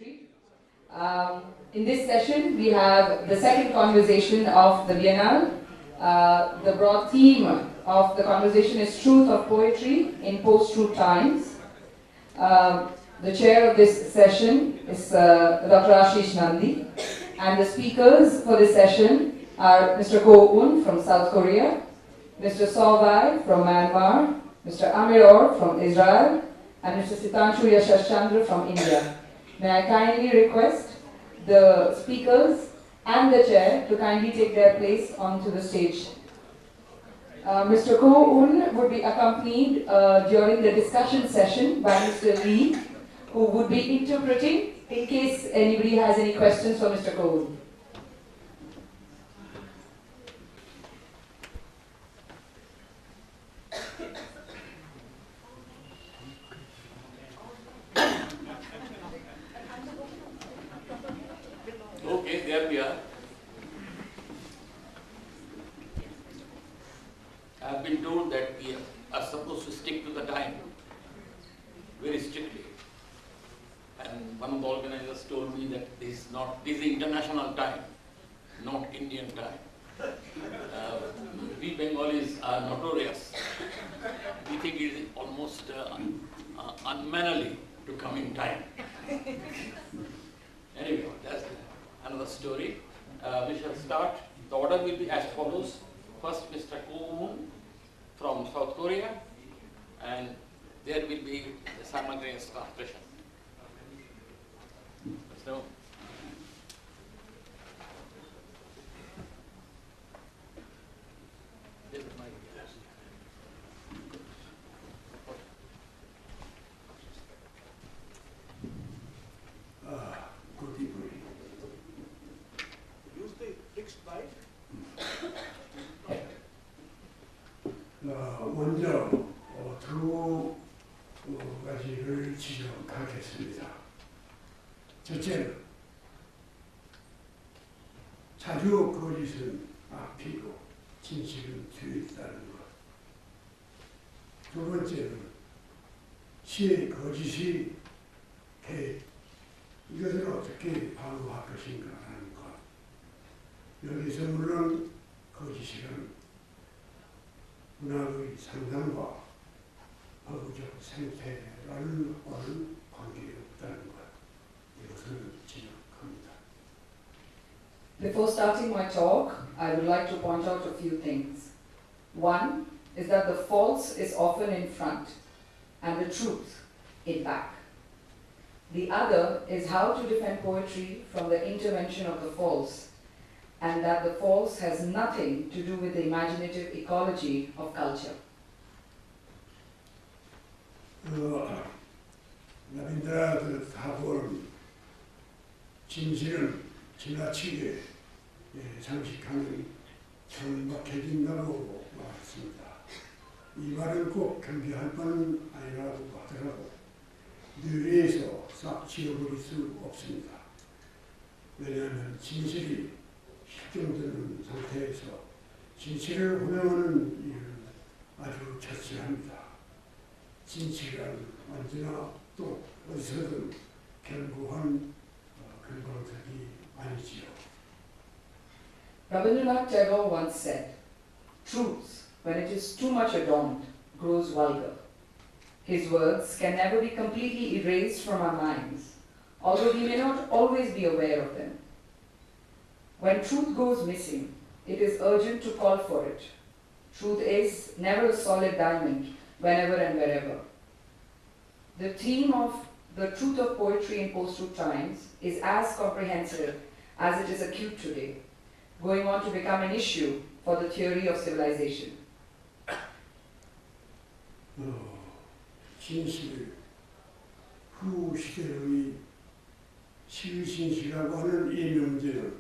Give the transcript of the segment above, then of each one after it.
poetry. In this session, we have the second conversation of the Biennale. The broad theme of the conversation is Truth of Poetry in Post-Truth Times. The chair of this session is Dr. Ashish Nandi, and the speakers for this session are Mr. Ko Un from South Korea, Mr. Sovai from Myanmar, Mr. Amir Or from Israel, and Mr. Sitanshu Yashashchandra from India. May I kindly request the speakers and the chair to kindly take their place onto the stage. Mr. Ko Un would be accompanied during the discussion session by Mr. Lee, who would be interpreting in case anybody has any questions for Mr. Ko Un. Okay, there we are. I have been told that we are supposed to stick to the time very strictly. And one of the organizers told me that this is international time, not Indian time. We Bengalis are notorious. We think it is almost unmannerly to come in time. Anyway, that's another story. We shall start. The order will be as follows. First, Mr. Ko Un from South Korea, and there will be the simultaneous translation. So, this is my good evening. Use the fixed mic. 먼저 두 가지를 지적하겠습니다. 첫째는 자주 거짓은 앞이고 진실은 뒤에 있다는 것. 두 번째는 시의 거짓이 계획, 이것을 어떻게 방어할 것인가 하는 것. 여기서 물론 거짓이란 문학의 상상과 법적 생태라는 어느 관계가 없다는 것. 이것을 지적합니다. Before starting my talk, I would like to point out a few things. One is that the false is often in front and the truth in back. The other is how to defend poetry from the intervention of the false, and that the false has nothing to do with the imaginative ecology of culture. 라빈드라드 타고는 진실은 지나치게 장식하는 천박해진다고 말했습니다. 이 말은 꼭 경계할 바는 아니라고 하더라도 뇌리에서 싹 지워버릴 수 없습니다. 왜냐하면 진실이 실종되는 상태에서 진실을 호명하는 일은 아주 처치합니다. 진실은 언제나 또 어디서든 견고한 근본적이 아니지요. Rabindranath Tagore once said, "Truth, when it is too much adorned, grows vulgar." His words can never be completely erased from our minds, although we may not always be aware of them. When truth goes missing, it is urgent to call for it. Truth is never a solid diamond, whenever and wherever. The theme of the truth of poetry in post-truth times is as comprehensive as it is acute today, going on to become an issue for the theory of civilization. 진실, 후 시대의 시의진실이라고 하는 이 명제는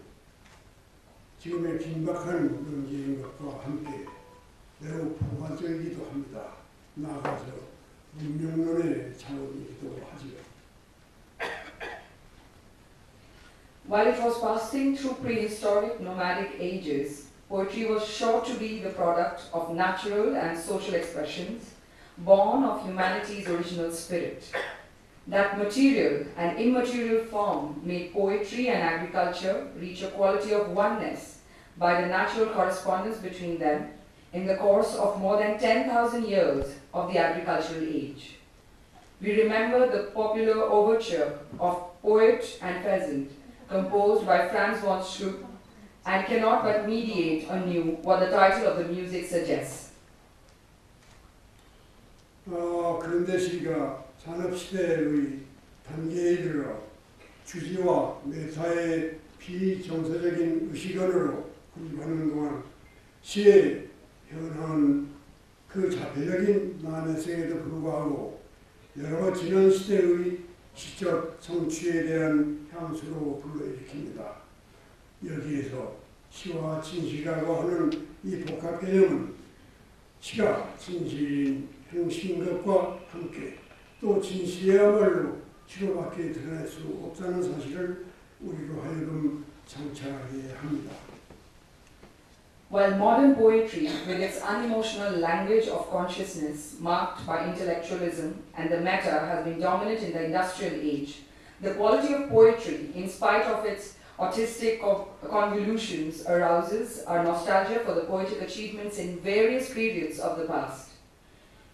지금의 긴박한 문제인 것과 함께 매우 포괄적이기도 합니다. 나아가서 문명론의 차원이기도 하지요. While it was passing through prehistoric nomadic ages, poetry was sure to be the product of natural and social expressions, born of humanity's original spirit. that material and immaterial form made poetry and agriculture reach a quality of oneness by the natural correspondence between them in the course of more than 10,000 years of the agricultural age. We remember the popular overture of Poet and Peasant, composed by Franz von Schluck, and cannot but mediate anew what the title of the music suggests. 그런데 시가 산업시대의 단계에 이르러 주지와 매사의 비정서적인 의식언어로 구입하는 동안 시의 현황은 그 자폐적인 난해성에도 불구하고 여러 지난 시대의 시적 성취에 대한 향수로 불러일으킵니다. 여기에서 시와 진실이라고 하는 이 복합 개념은 시가 진실인 형식인 것과 함께 또 진실이야말로 시로밖에 드러낼 수 없다는 사실을 우리로 하여금 장착하게 합니다. While modern poetry, with its unemotional language of consciousness marked by intellectualism and the meta, has been dominant in the industrial age, the quality of poetry, in spite of its artistic convolutions, arouses our nostalgia for the poetic achievements in various periods of the past.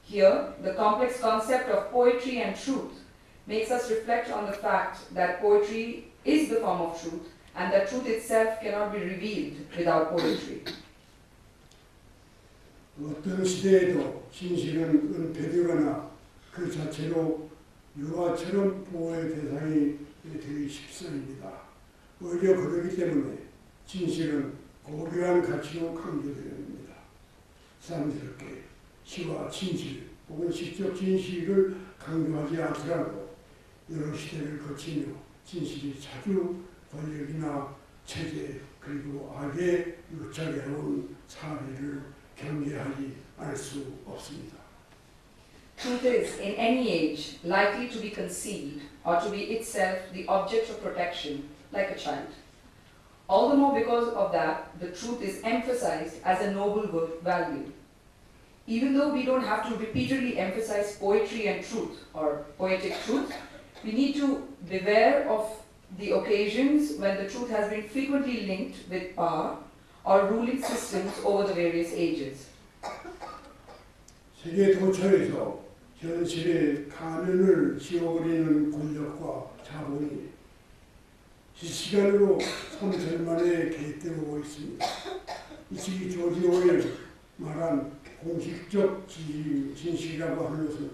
Here, the complex concept of poetry and truth makes us reflect on the fact that poetry is the form of truth and that truth itself cannot be revealed without poetry. 어떤 시대에도 진실은 은폐되거나 그 자체로 유화처럼 보호의 대상이 되기 쉽습니다. 오히려 그러기 때문에 진실은 고귀한 가치로 강조됩니다. 사람스럽게 시와 진실 혹은 시적 진실을 강조하지 않더라도 여러 시대를 거치며 진실이 자주 권력이나 체제 그리고 악에 유착해온 사례를 경계하지 않을 수 없습니다. Truth is, in any age, likely to be concealed or to be itself the object of protection, like a child. All the more because of that, the truth is emphasized as a noble value. Even though we don't have to repeatedly emphasize poetry and truth, or poetic truth, we need to beware of the occasions when the truth has been frequently linked with power or ruling systems over the various ages. 세계 도처에서 현실의 가면을 씌워버리는 권력과 자본이 실시간으로 선설 만에 개입되고 있습니다. 이 조지 오웰 말한 공식적 진실이라고 하는 것은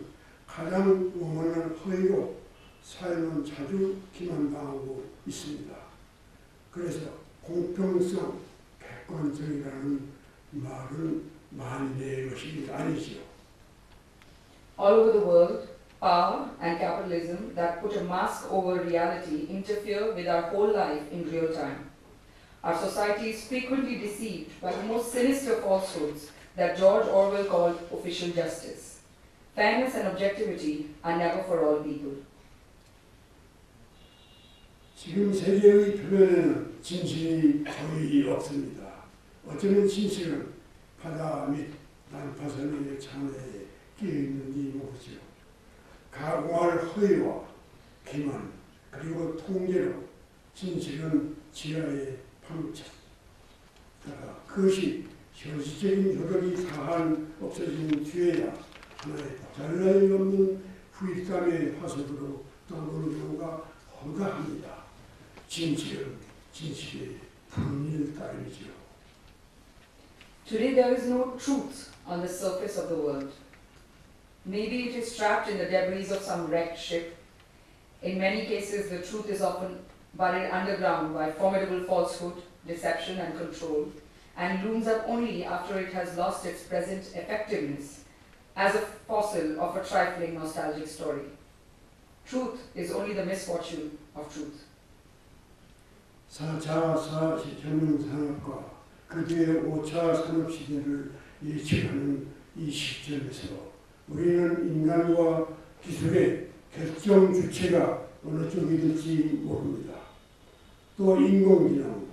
가장 원만한 허위로 사회는 자주 기만당하고 있습니다. 그래서 공평성, 객관성이라는 말은 만인의 것이 아니지요. All over the world, power and capitalism that put a mask over reality interfere with our whole life in real time. Our society is frequently deceived by the most sinister falsehoods that George Orwell called official justice. Fairness and objectivity are never for all people. 지금 세계의 표면에는 진실이 거의 없습니다. 어쩌면 진실은 바다 및 난파선의 잔해에 끼어있는지 모르죠. 가공할 허위와 기만 그리고 통제로 진실은 지하에 파묻혀 그것이 현실적인 효력이 다한 없어진 뒤에야 하나의 잘라임 없는 후일감의 화석으로 떠오르는 경우가 허다합니다. 진실은 진실의 분일 따름이죠. Today there is no truth on the surface of the world. Maybe it is trapped in the debris of some wrecked ship. In many cases, the truth is often buried underground by formidable falsehood, deception, and control, and looms up only after it has lost its present effectiveness as a fossil of a trifling nostalgic story. Truth is only the misfortune of truth. 4차 혁명산업과 그 뒤에 5차 산업시대를 예측하는 이 시점에서 우리는 인간과 기술의 결정 주체가 어느 쪽이 될지 모릅니다. 또 인공지능,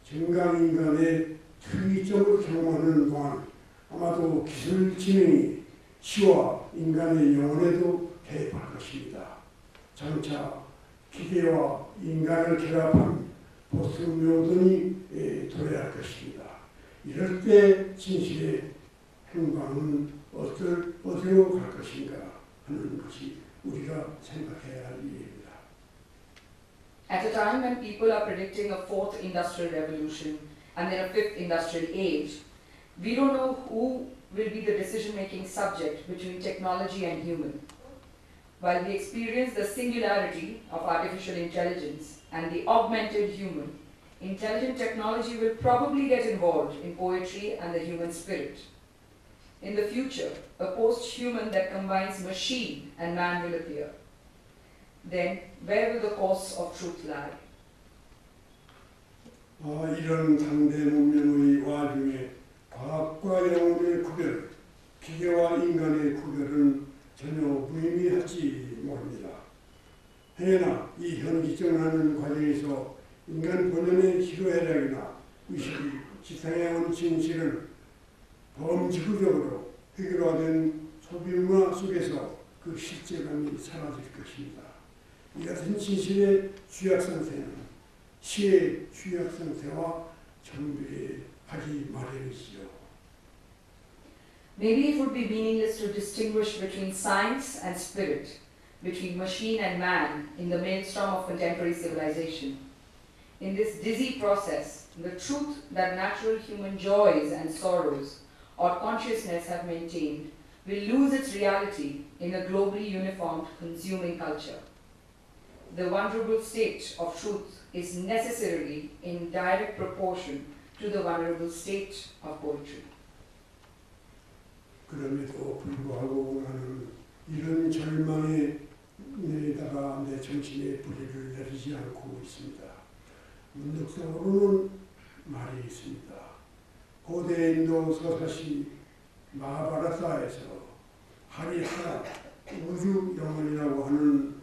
정강인간의 특이점을 경험하는 동안 아마도 기술 진행이 시와 인간의 영혼에도 개입할 것입니다. 장차 기계와 인간을 결합한 포스트 모던이 도래할 것입니다. 이럴 때 진실의 행방은 어디로 갈 것인가 하는 것이 우리가 생각해야 할 일입니다. At a time when people are predicting a fourth industrial revolution and then a fifth industrial age, we don't know who will be the decision-making subject between technology and human. While we experience the singularity of artificial intelligence and the augmented human, intelligent technology will probably get involved in poetry and the human spirit. In the future, a post-human that combines machine and man will appear. Then, where will the course of truth lie? 이런 당대 문명의 와중에 과학과 영혼의 구별, 기계와 인간의 구별은 전혀 무의미할지 모릅니다. 행여나 이 현기증하는 과정에서 인간 본연의 희로애락이나 의식이 지탱해온 진실은 범지구적으로 획일화된 소비문화 속에서 그 실제감이 사라질 것입니다. 이 같은 진실의 주약 상태는 시의 주약 상태와 정비하기 마련이지요. Maybe it would be meaningless to distinguish between science and spirit, between machine and man in the maelstrom of contemporary civilization. In this dizzy process, the truth that natural human joys and sorrows or consciousness have maintained will lose its reality in a globally uniformed consuming culture. The vulnerable state of truth is necessarily in direct proportion to the vulnerable state of poetry. 그럼에도 불구하고 나는 이런 절망에다가 내 정신의 뿌리를 내리지 않고 있습니다. 문득적으로는 말이 있습니다. 고대 인도 서사시 마하바라타에서 하리하라 우주 영혼이라고 하는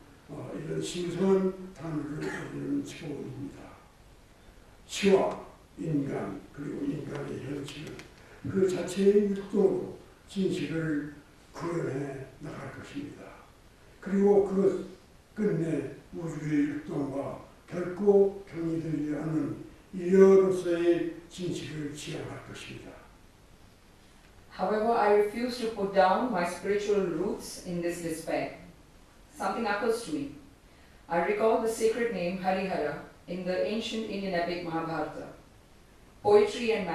이런 신성한 단어를 우리는 치고 있습니다. 시와 인간 그리고 인간의 현실은 그 자체의 율동으로 진실을 구현해 나갈 것입니다. 그리고 그 끝내 우주의 율동과 결코 경이되지 않은 인류로서의 진실을 지향할 것입니다. However, I refuse to put down my spiritual roots in this despair. Something occurs to me. I recall the sacred name Harihara in the ancient Indian epic Mahabharata. Poetry and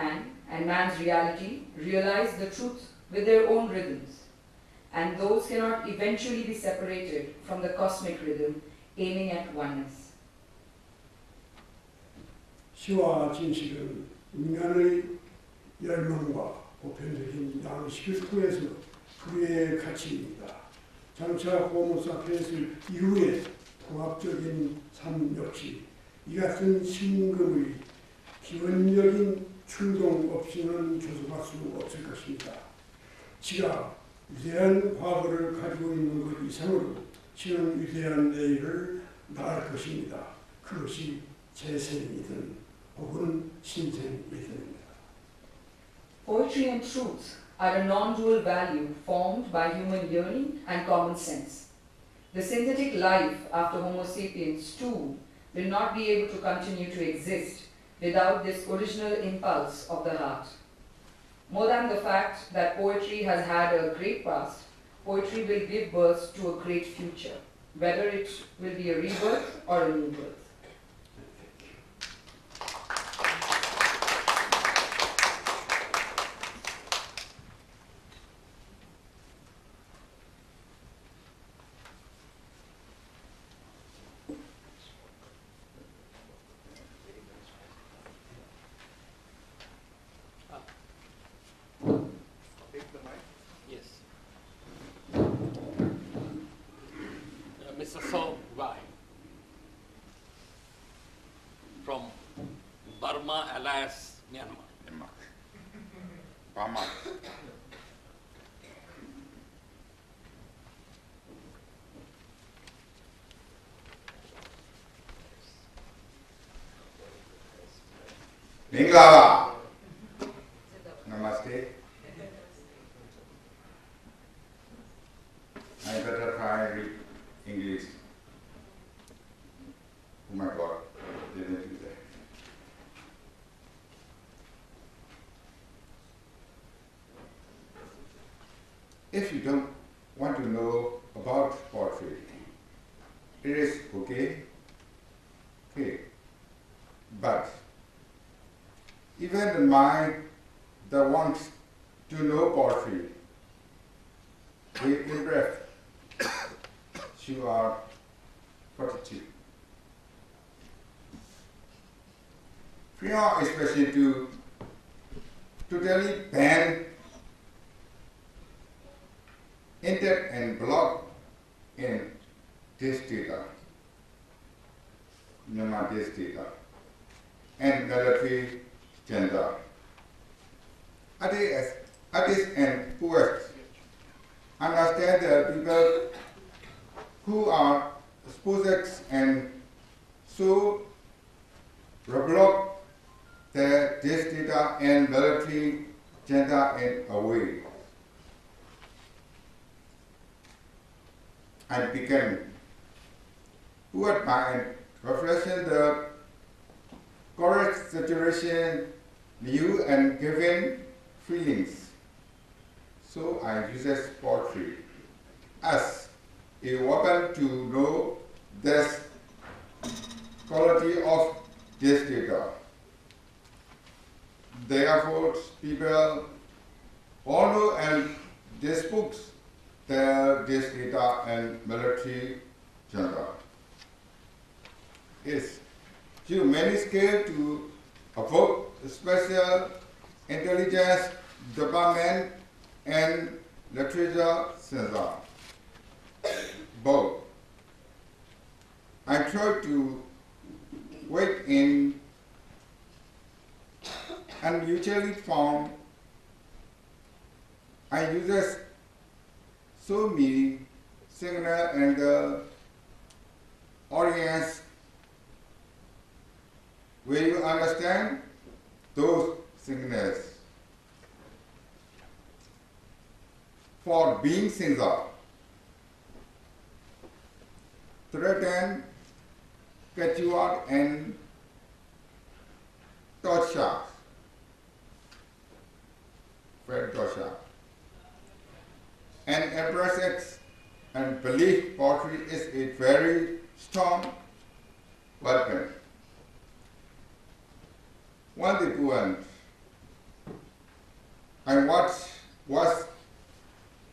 man's reality realize the truth with their own rhythms, and those cannot eventually be separated from the cosmic rhythm aiming at oneness. 시와 진실은 인간의 열망과 보편적인 양식을 통해서 그의 가치입니다. 장차 호모사피엔스 이후의 통합적인 삶 역시 이 같은 신금의 기원적인 충동 없이는 조성할 수 없을 것입니다. 시가 위대한 과거를 가지고 있는 것 이상으로 시는 위대한 내일을 낳을 것입니다. 그것이 재생이든 혹은 신생이든입니다. Poetry and truth are a non-dual value formed by human yearning and common sense. The synthetic life after Homo sapiens too will not be able to continue to exist without this original impulse of the heart. More than the fact that poetry has had a great past, poetry will give birth to a great future, whether it will be a rebirth or a new birth. Mr. So Rai from Burma, alias Myanmar. Burma. Mingla. Namaste. I better try English. Oh my God, didn't do that. If you don't want to know about poetry, it is okay. But even the mind that wants to know poetry, we impress. You are 42. Freon especially to totally ban index and block in this data, Myanmar this data, and military gender. Artists and poets understand that people who are possessed and so reblock this data and military gender in a way. I began poet by reflection the correct saturation, new and given feelings. So I use poetry as a weapon to know this quality of this data. Therefore, people all know and these books this data and military gender is to many scale to evoke special intelligence department and literature center. Both. I try to work in unusually found. I use so many signal and the audience where you understand those signals. For being singer, threaten, capture and torture. Torture. And embrace it and believe poetry is a very strong weapon. One day poem I watched was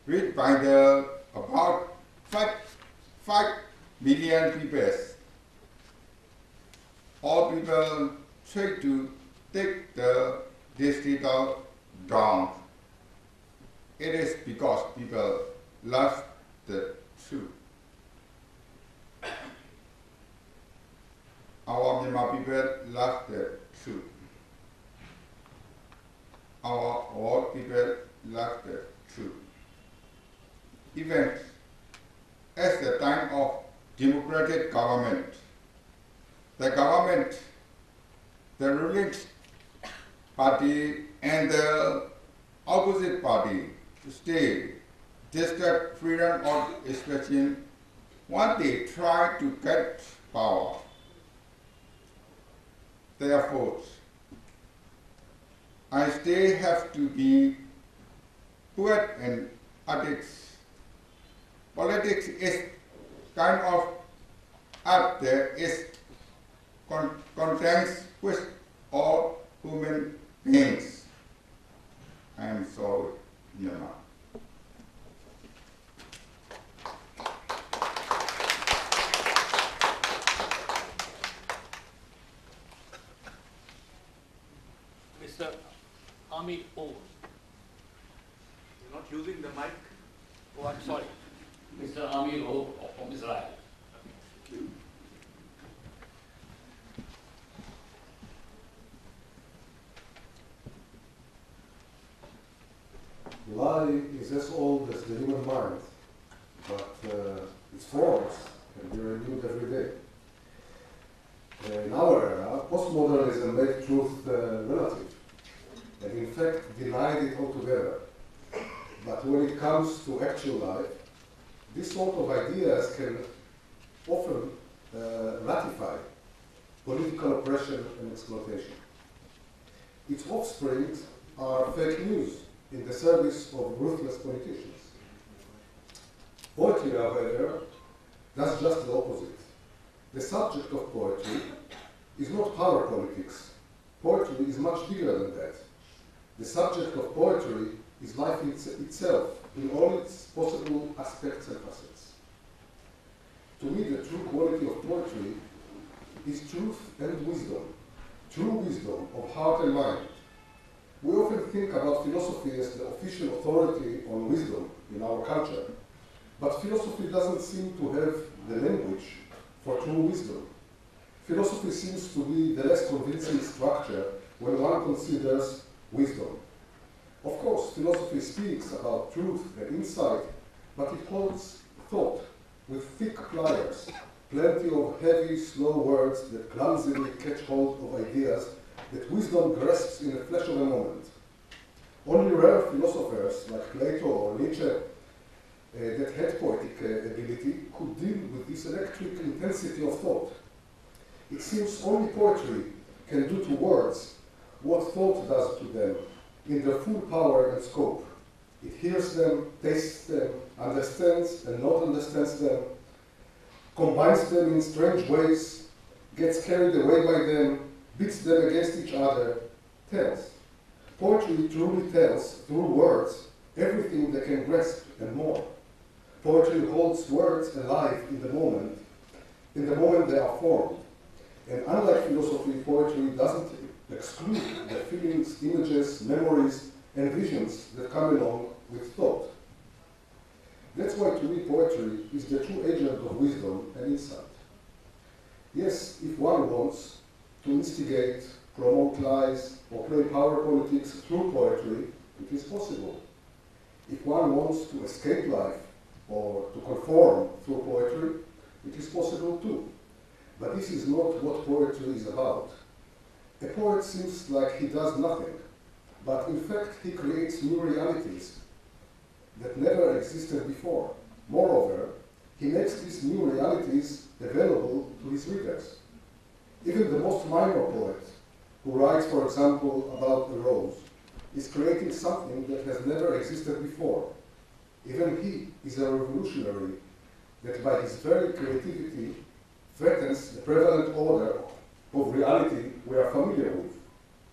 read by the about 5 million people. All people try to take this data down. It is because people love the truth. Our Myanmar people love the truth. Our all people love the truth. Even at the time of democratic government, the ruling party and the opposite party stay district freedom of expression when they try to get power. Therefore, I still have to be poet and artist. Politics is kind of art that is contains with all human beings. I am sorry, Myanmar. Mr. Ami O. You're not using the mic. Oh, I'm sorry. Mr. Ami O from Israel. Lie is as old as the human mind, but its forms can be renewed every day. In our era, postmodernism made truth relative, and in fact denied it altogether. But when it comes to actual life, this sort of ideas can often ratify political oppression and exploitation. Its offspring are fake news in the service of ruthless politicians. Poetry, however, does just the opposite. The subject of poetry is not power politics. Poetry is much bigger than that. The subject of poetry is life itself in all its possible aspects and facets. To me, the true quality of poetry is truth and wisdom, true wisdom of heart and mind. We often think about philosophy as the official authority on wisdom in our culture, but philosophy doesn't seem to have the language for true wisdom. Philosophy seems to be the less convincing structure when one considers wisdom. Of course, philosophy speaks about truth and insight, but it holds thought with thick pliers, plenty of heavy, slow words that clumsily catch hold of ideas that wisdom grasps in a flash of a moment. Only rare philosophers like Plato or Nietzsche that had poetic ability could deal with this electric intensity of thought. It seems only poetry can do to words what thought does to them in their full power and scope. It hears them, tastes them, understands and not understands them, combines them in strange ways, gets carried away by them, beats them against each other, tells. Poetry truly tells, through words, everything they can grasp and more. Poetry holds words alive in the moment they are formed. And unlike philosophy, poetry doesn't exclude the feelings, images, memories, and visions that come along with thought. That's why to me poetry is the true agent of wisdom and insight. Yes, if one wants to instigate, promote lies, or play power politics through poetry, it is possible. If one wants to escape life or to conform through poetry, it is possible too. But this is not what poetry is about. A poet seems like he does nothing, but in fact he creates new realities that never existed before. Moreover, he makes these new realities available to his readers. Even the most minor poet, who writes, for example, about a rose, is creating something that has never existed before. Even he is a revolutionary that by his very creativity threatens the prevalent order of reality we are familiar with.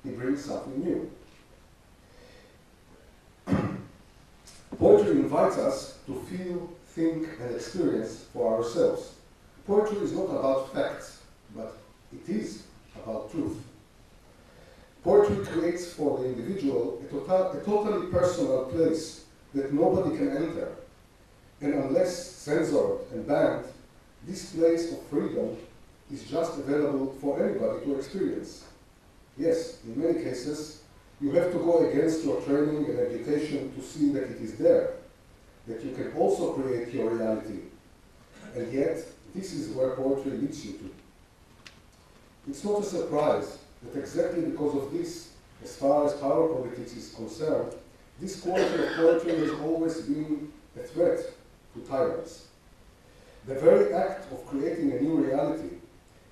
He brings something new. Poetry invites us to feel, think, and experience for ourselves. Poetry is not about facts, but it is about truth. Poetry creates for the individual a totally personal place that nobody can enter. And unless censored and banned, this place of freedom is just available for anybody to experience. Yes, in many cases, you have to go against your training and education to see that it is there, that you can also create your reality. And yet, this is where poetry leads you to. It's not a surprise that exactly because of this, as far as power politics is concerned, this quality of poetry has always been a threat to tyrants. The very act of creating a new reality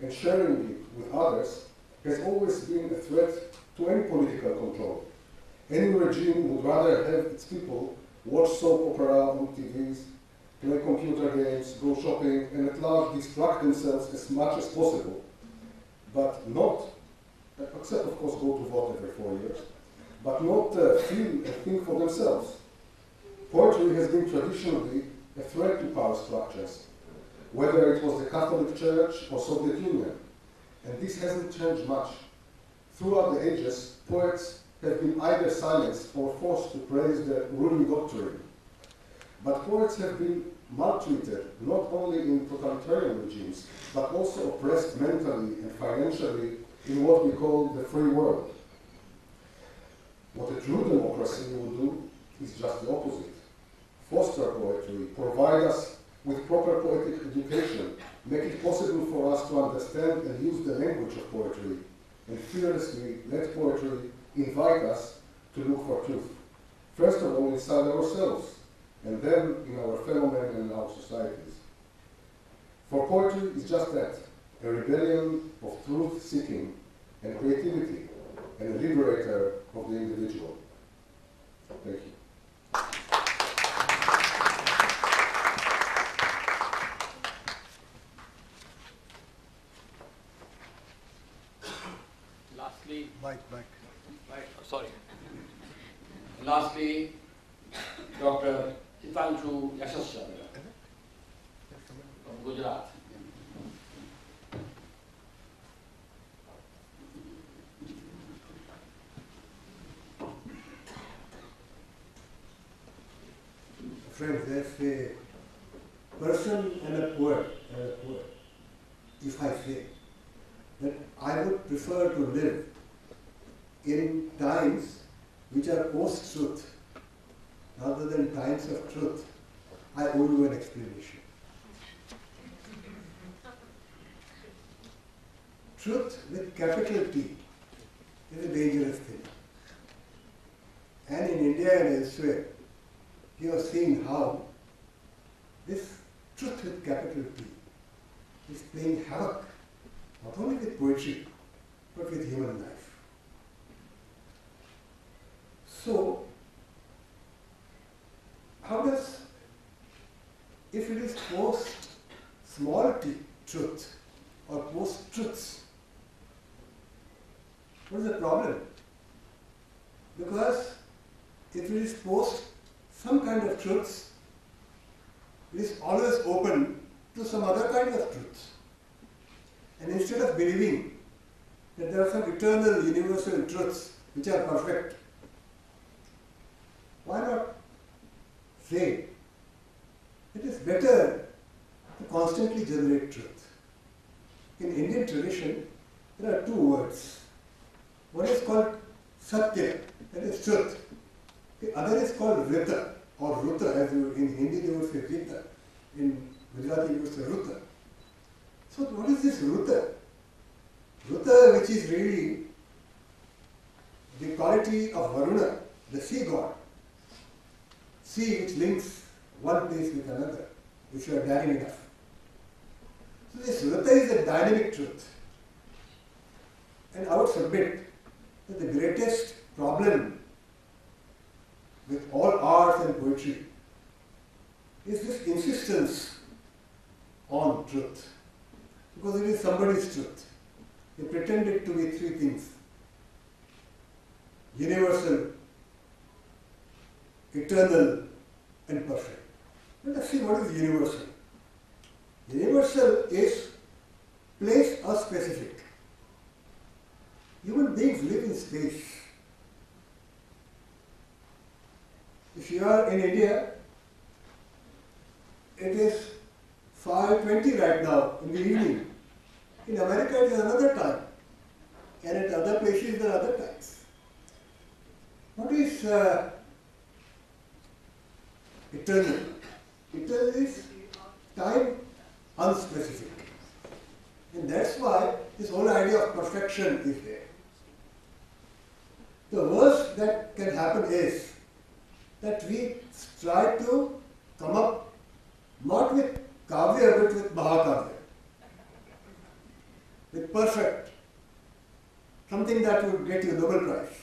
and sharing it with others has always been a threat to any political control. Any regime would rather have its people watch soap opera on TVs, play computer games, go shopping, and at large distract themselves as much as possible, but not, except of course go to vote every 4 years, but not feel and think for themselves. Poetry has been traditionally a threat to power structures, whether it was the Catholic Church or Soviet Union, and this hasn't changed much. Throughout the ages, poets have been either silenced or forced to praise the ruling doctrine. But poets have been maltreated, not only in totalitarian regimes, but also oppressed mentally and financially in what we call the free world. What a true democracy will do is just the opposite. Foster poetry, provide us with proper poetic education, make it possible for us to understand and use the language of poetry, and fearlessly let poetry invite us to look for truth. First of all, inside ourselves, and then in our fellow men and our societies. For poetry is just that, a rebellion of truth-seeking and creativity, and a liberator of the individual. Thank you. Lastly, Sorry. Lastly, Dr. Hitanshu Yashaschandra from Gujarat. Friends, there's a person and a poet, if I say that I would prefer to live in times which are post-truth rather than times of truth, I owe you an explanation. Truth with capital T is a dangerous thing. And in India and elsewhere, you have seen how this truth with capital T is playing havoc, not only with poetry, but with human life. So, how does, if it is post small t truth or post truths, what is the problem? Because if it is post some kind of truths, it is always open to some other kind of truths. And instead of believing that there are some eternal universal truths which are perfect, why not say it is better to constantly generate truth? In Indian tradition, there are two words. One is called Satya, that is truth. The other is called Rita or Ruta, as you, in Hindi they would say Rita, in Gujarati you would say Ruta. So what is this Ruta? Ruta, which is really the quality of Varuna, the sea god. Sea which links one place with another, if you are daring enough. So this Ruta is a dynamic truth. And I would submit that the greatest problem with all arts and poetry is this insistence on truth. Because it is somebody's truth. They pretend it to be three things: universal, eternal, and perfect. Let us see what is universal. Universal is place or specific. Human beings live in space. If you are in India, it is 5:20 right now in the evening. In America it is another time. And at other places there are other times. What is eternal? Eternal is time unspecific. And that's why this whole idea of perfection is there. The worst that can happen is that we try to come up not with kavya but with mahakavya, with perfect, something that would get you Nobel Prize.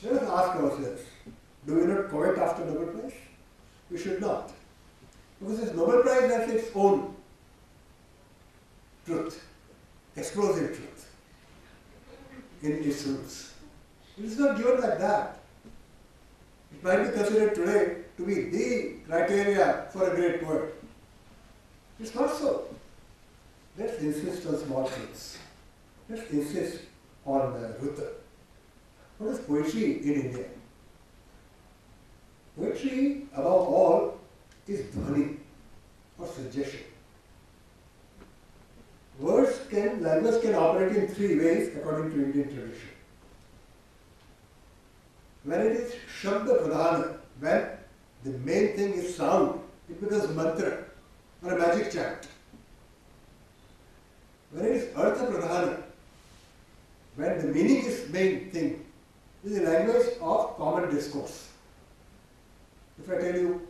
Let us ask ourselves, do we not covet after Nobel Prize? We should not. Because this Nobel Prize has its own truth, explosive truth in its roots. It is not given like that. It might be considered today to be the criteria for a great poet. It's not so. Let's insist on small truths. Let's insist on Ruta. What is poetry in India? Poetry, above all, is dhvani or suggestion. Language can operate in three ways according to Indian tradition. When it is Shabda Pradhana, when the main thing is sound, it becomes mantra or a magic chant. When it is Artha Pradhana, when the meaning is main thing, it is a language of common discourse. If I tell you,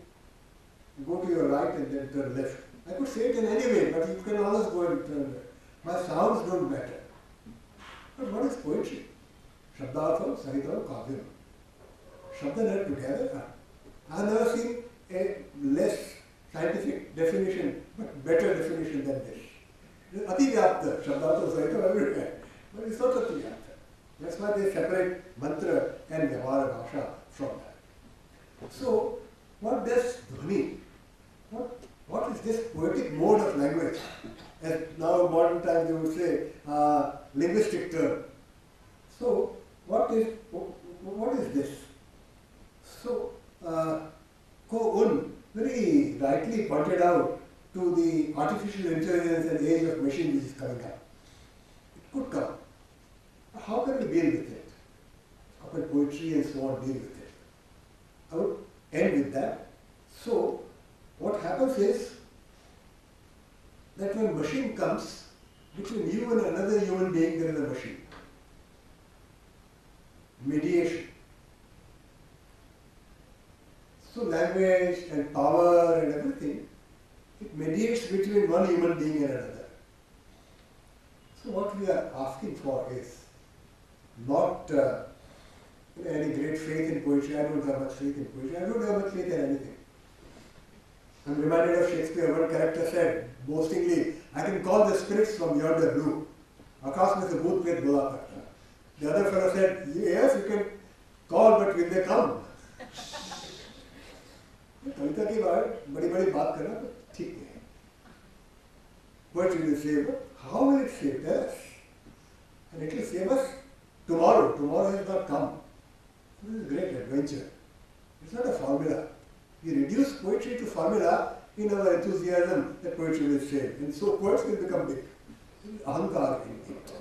go to your right and then turn left, I could say it in any way, but you can always go and turn it. My sounds don't matter. But what is poetry? Shabdartham, Sahitam, Kavyam. Shabda net together. I have never seen a less scientific definition, but better definition than this. Ati Vyapta, Shabdartham, Sahitam, everywhere. But it's not Ati Vyapta. That's why they separate mantra and Vyavara Bhasha from that. So, what does Dhvani? What is this poetic mode of language? As now in modern times you would say, linguistic term. So, what is this? So, Ko-un very rightly pointed out to the artificial intelligence and age of machine which is coming up. It could come. How can we deal with it? How can poetry and so on deal with it? I would end with that. So, what happens is that when machine comes, between you and another human being there is a machine. Mediation. So language and power and everything, it mediates between one human being and another. So what we are asking for is not any great faith in poetry. I don't have much faith in poetry. I don't have much faith in anything. I'm reminded of Shakespeare. One character said boastingly, I can call the spirits from yonder blue. Akash mein se bhoot pret bola karta. The other fellow said, yes, you can call, but will they come? कविता की बात बड़ी बड़ी बात करना तो ठीक है. Poetry will save us. How will it save us? And it will save us tomorrow. Tomorrow has not come. This is a great adventure. It's not a formula. We reduce poetry to formula in our enthusiasm that poetry will save. And so poets will become big. Ahankar in it.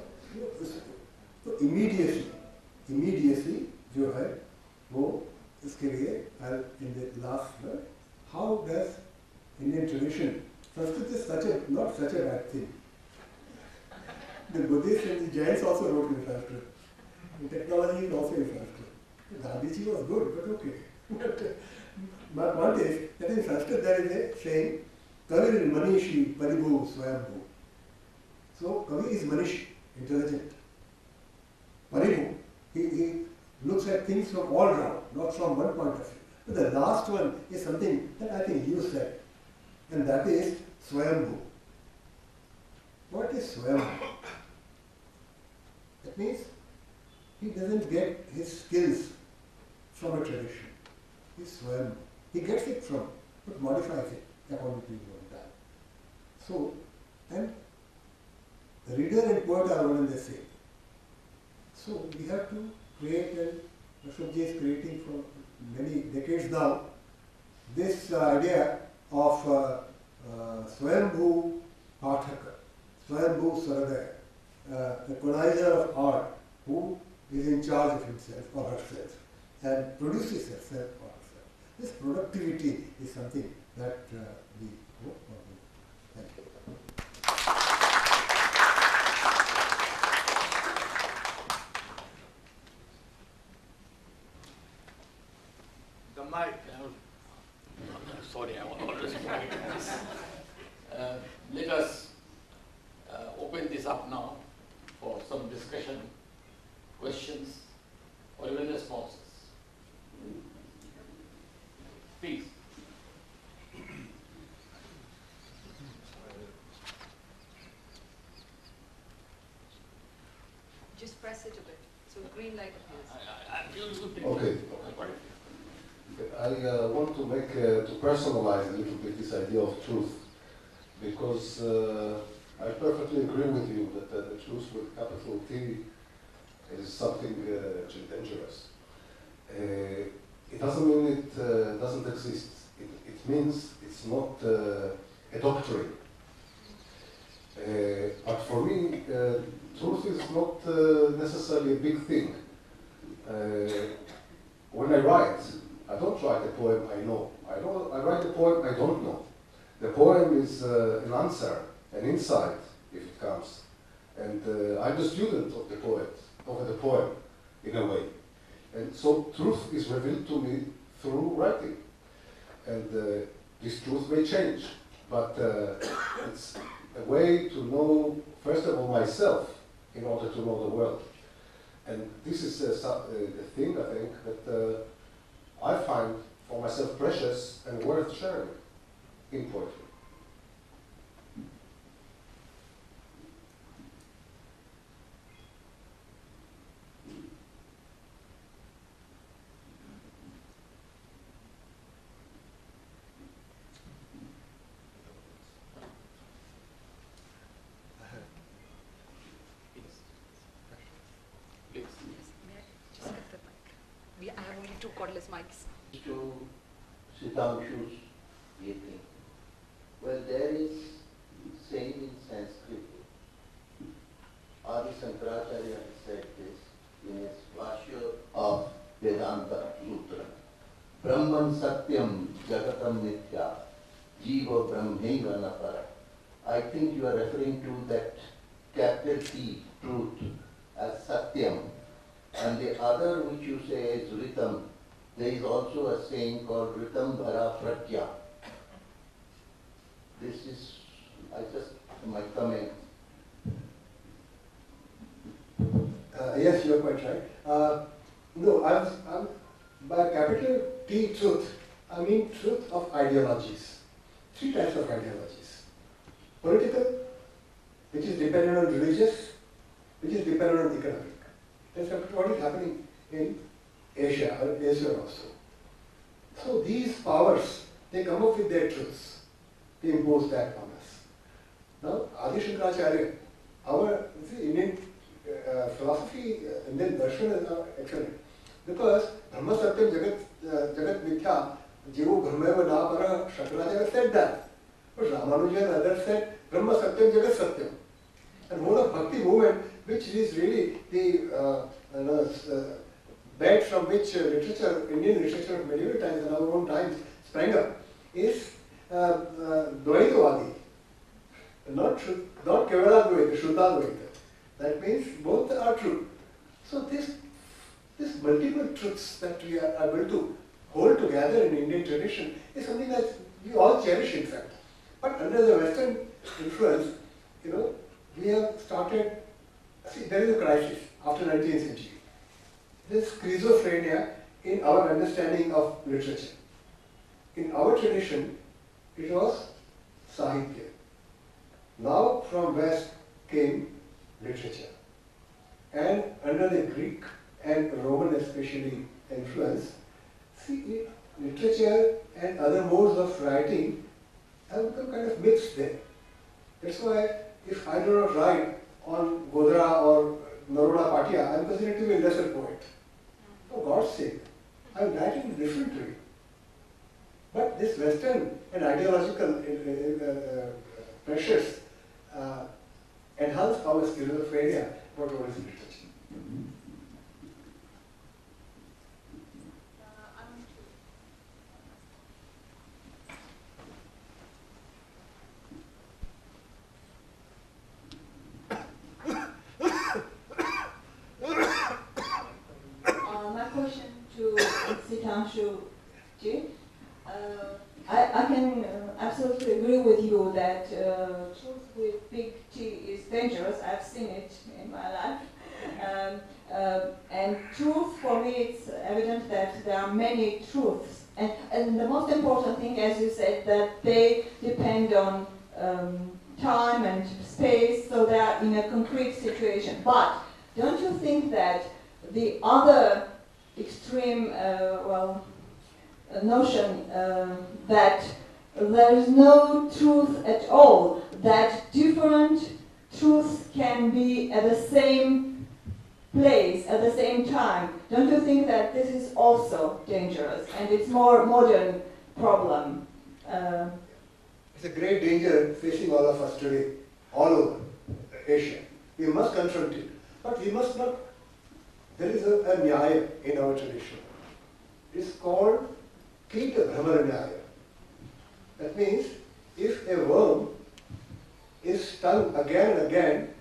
So immediacy जो है वो इसके लिए in the last word, how does Indian tradition, Sanskrit is not such a bad thing. The Buddhists and the Jains also wrote in Sanskrit. The technology is also in Sanskrit. Gandhiji was good, but okay. But one is that in Sanskrit there is a saying, Kavir Manishi Paribhu Swayambhu. So Kavi is Manishi, intelligent. Paribhu, he looks at things from all round, not from one point of view. But the last one is something that I think you said, and that is Swayambhu. What is Swayambhu? That means he doesn't get his skills from a tradition. He's Swayambhu. He gets it from, but modifies it according to his own time. So, and the reader and poet are one and the same. So we have to create, and Ashokji is creating for many decades now, this idea of Swayambhu Pathaka, Swayambhu Saradaya, the colonizer of art, who is in charge of himself or herself and produces herself or herself. This productivity is something that we hope for. Thank you. Sorry, I was always let us open this up now for some discussion, questions, or even responses. Please. Just press it a bit, so green light appears. Okay. I want to make, to personalize a little bit this idea of truth, because I perfectly agree with you that the truth with capital T is something actually dangerous. It doesn't mean it doesn't exist. It means it's not a doctrine. But for me, truth is not necessarily a big thing. When I write, I don't write a poem I know. I write a poem I don't know. The poem is an answer, an insight, if it comes. And I'm the student of the poet, of the poem, in a way. And so truth is revealed to me through writing. And this truth may change. but it's a way to know, first of all, myself in order to know the world. And this is a thing, I think, that I find for myself precious and worth sharing in poetry. Please. Yes, may I just get the mic? I have only 2 cordless mics. To Sitanshu's thing. Well, there is saying in Sanskrit, Adi Shankaracharya said this in his Bhashya of Vedanta Sutra. Brahman Satyam Jagatam Nitya Jiva Brahmaiva Napara. I think you are referring to that capital T, truth, as Satyam. And the other which you say is Ritam. There is also a saying called Ritam Bhara Pratya. This is, my comment. Yes, you are quite right. No, I'm by capital T truth, I mean truth of ideologies. 3 types of ideologies. Political, which is dependent on religious, which is dependent on economic. That's what is happening in Asia or Asia also. So these powers, they come up with their truths. They impose that on us. Now, Adi Shankaracharya, our Indian philosophy, Indian darshan is excellent. Because Brahma Satyam Jagat Mithya, Jivo Brahmaiva Napara, Shankaracharya said that. But Ramanuja and others said Brahma Satyam Jagat Satyam. And more of Bhakti movement, which is really the bed from which literature, Indian literature of medieval times and our own times sprang up, is Dvaitavadi. Not Kevala Dvaita, Shuddha Dvaita. That means both are true. So this multiple truths that we are able to hold together in Indian tradition is something that we all cherish, in fact. But under the Western influence, we have started, see, there is a crisis after 19th century. This schizophrenia in our understanding of literature. In our tradition, it was Sahitya. Now from West came literature. And under the Greek and Roman especially influence, see, literature and other modes of writing have become kind of mixed there. That's why if I do not write on Godra or Naroda Patia, I am considered to be a lesser poet. For God's sake, I am writing differently. But this Western and ideological pressures enhance our schizophrenia about what is literature. My question to Sitanshu ji. I can absolutely agree with you that truth with big T is dangerous. I've seen it in my life. And truth, for me, it's evident that there are many truths. And the most important thing, as you said, that they depend on time and space, so they are in a concrete situation. But don't you think that the other extreme, notion that there is no truth at all, that different truths can be at the same place, at the same time. Don't you think that this is also dangerous and it's more modern problem? It's a great danger facing all of us today, all over Asia. We must confront it, but we must not. There is a nyaya in our tradition. It's called Kita Bhramara Nyaya. That means if a worm is stung again and again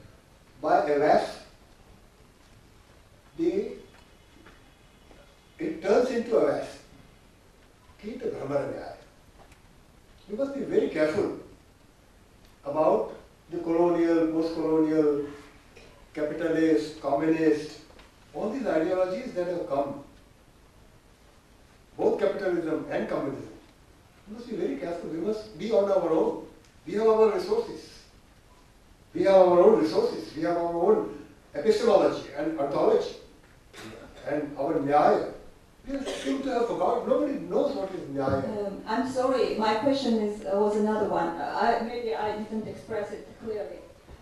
by a wasp, it turns into a wasp. Kita Bhramara Nyaya. You must be very careful about the colonial, post-colonial, capitalist, communist, all these ideologies that have come, both capitalism and communism. We must be very careful. We must be on our own. We have our resources. We have our own resources. We have our own epistemology and ontology and our nyaya. We seem to have forgotten. Nobody knows what is nyaya. I'm sorry, my question was another one. Maybe I didn't express it clearly.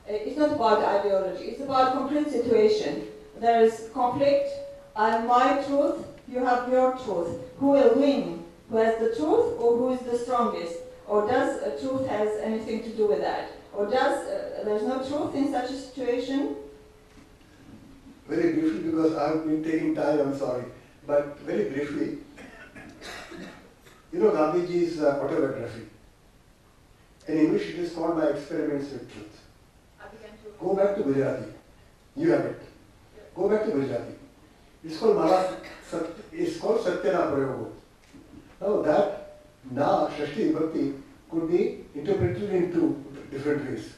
It's not about ideology, it's about concrete situation. There is conflict, I have my truth, you have your truth. Who will win? Who has the truth or who is the strongest? Or does truth has anything to do with that? Or does there's no truth in such a situation? Very briefly, because I've been taking time, I'm sorry. But very briefly, you know Gandhiji's autobiography. In English it is called My Experiments with Truth. Go back to Gujarati. You have it. Go back to Gujarati. It's called Satyana Prayogo. Now that Na, Shashti Vibhakti could be interpreted in two different ways.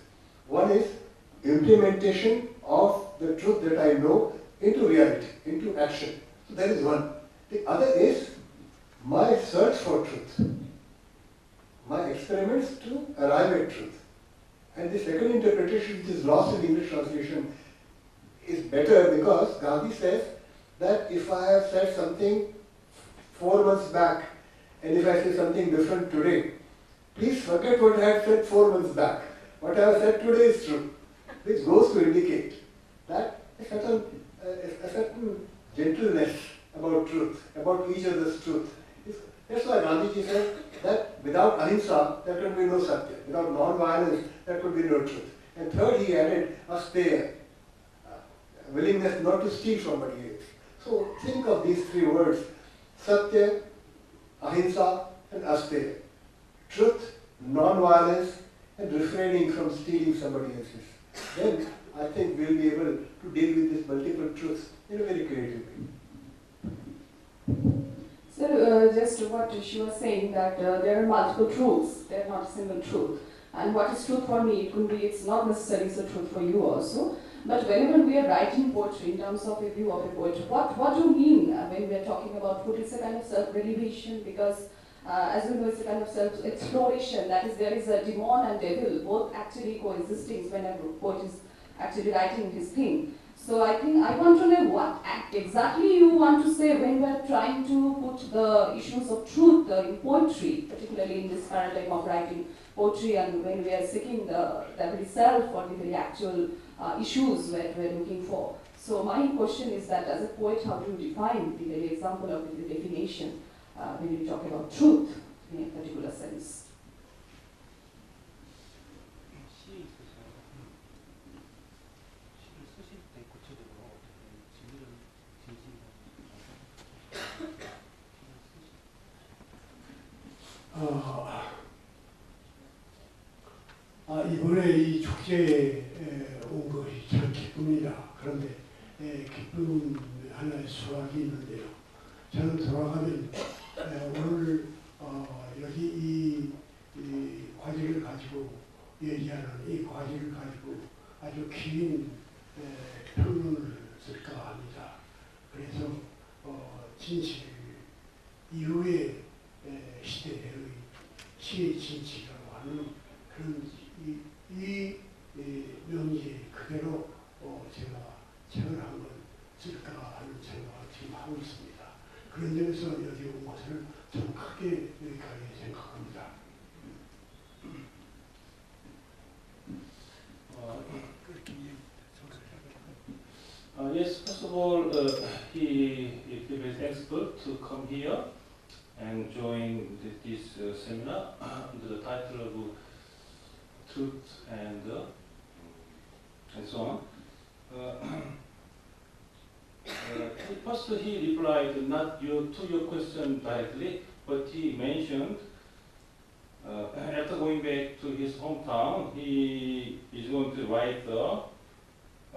One is implementation of the truth that I know into reality, into action. So that is one. The other is my search for truth, my experiments to arrive at truth. And the second interpretation, which is lost in English translation, is better because Gandhi says that if I have said something 4 months back and if I say something different today, please forget what I had said 4 months back. What I have said today is true, which goes to indicate that a certain gentleness about truth, about each other's truth. That's why Gandhiji said that without ahimsa, there can be no satya. Without non-violence, there could be no truth. And third, he added asteya, willingness not to steal somebody else. So think of these three words, satya, ahimsa, and asteya. Truth, non-violence, and refraining from stealing somebody else's. Then I think we'll be able to deal with this multiple truths in a very creative way. So just what she was saying, that there are multiple truths, they are not a single truth. And what is truth for me, it's not necessarily so truth for you also. But whenever we are writing poetry in terms of a view of a poetry, what do you mean when we are talking about poetry? It's a kind of self-revelation, because as we know, it's a kind of self-exploration. That is, there is a demon and devil both actually coexisting when a poet is actually writing his thing. So I think I want to know what exactly you want to say when we are trying to put the issues of truth in poetry, particularly in this paradigm of writing poetry, and when we are seeking the very self or the very actual issues that we are looking for. So my question is that as a poet, how do you define the very example of the definition when you talk about truth in a particular sense? 이번에 이 축제에 온 것이 참 기쁩니다. 그런데 기쁨 하나의 수확이 있는데요. 저는 돌아가면 오늘 여기 이 과제를 가지고 얘기하는 이 과제를 가지고 아주 긴 평론을 쓸까 합니다. 그래서 진실 이후의 시대의 시의 진실이라고 하는 그런 이 명제 그대로 제가 책을 한권 쓸까 하는 생각을 지금 하고 있습니다. 그런 점에서 여기 온 것을 좀 크게 유익하게 생각합니다. Yes, first of all, he is expert to come here and join this seminar under the title of Truth and so on. First, he replied not to your question directly, but he mentioned after going back to his hometown, he is going to write a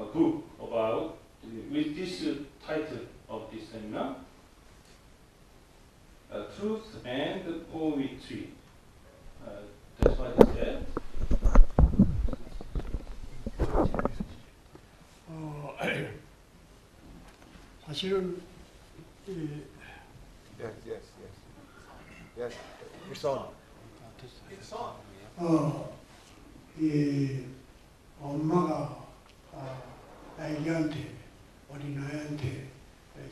book about with this title of this seminar, Truth and Poetry. That's what he said. 사실은 Yes, yes, yes. Yes, it's on. 이 엄마가 아기한테 어린아이한테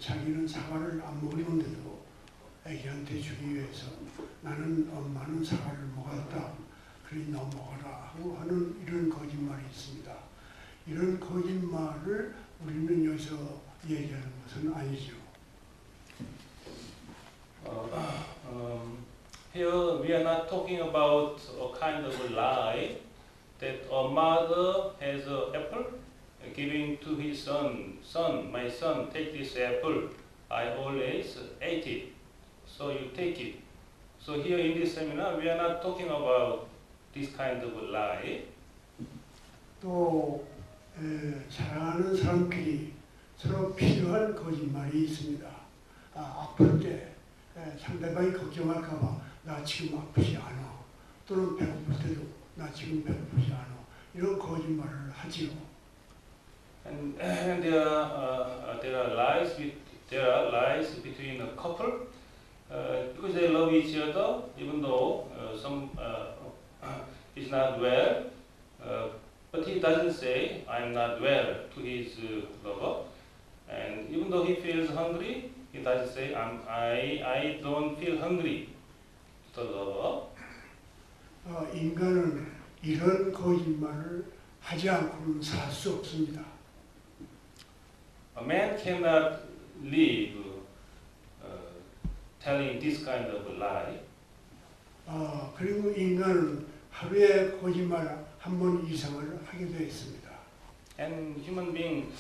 자기는 사과를 안 먹는데도 아기한테 주기 위해서 나는 엄마는 사과를 먹었다. 그러니 너 먹어라 하고 하는 이런 거짓말이 있습니다. 이런 거짓말을 우리는 여기서 얘기하는 것은 아니죠. Here we are not talking about a kind of a lie that a mother has an apple giving to his son, my son, take this apple. I always ate it, so you take it. So here in this seminar, we are not talking about this kind of a lie. 또 사랑하는 사람끼리 서로 필요한 거짓말이 있습니다. 아플 때 상대방이 걱정할까 봐 나 지금 아프지 않아. 또는 배고플 때도 나 지금 배고프지 않아. 이런 거짓말을 하지요. And there are lies between a couple because they love each other, even though some is not well, but he doesn't say I'm not well to his lover, and even though he feels hungry, he doesn't say I don't feel hungry to the lover. 인간은 이런 거짓말을 하지 않고는 살 수 없습니다. A man cannot live telling this kind of a lie. 그리고 인간은 하루에 거짓말 한 번 이상을 하게 되어 있습니다. And human being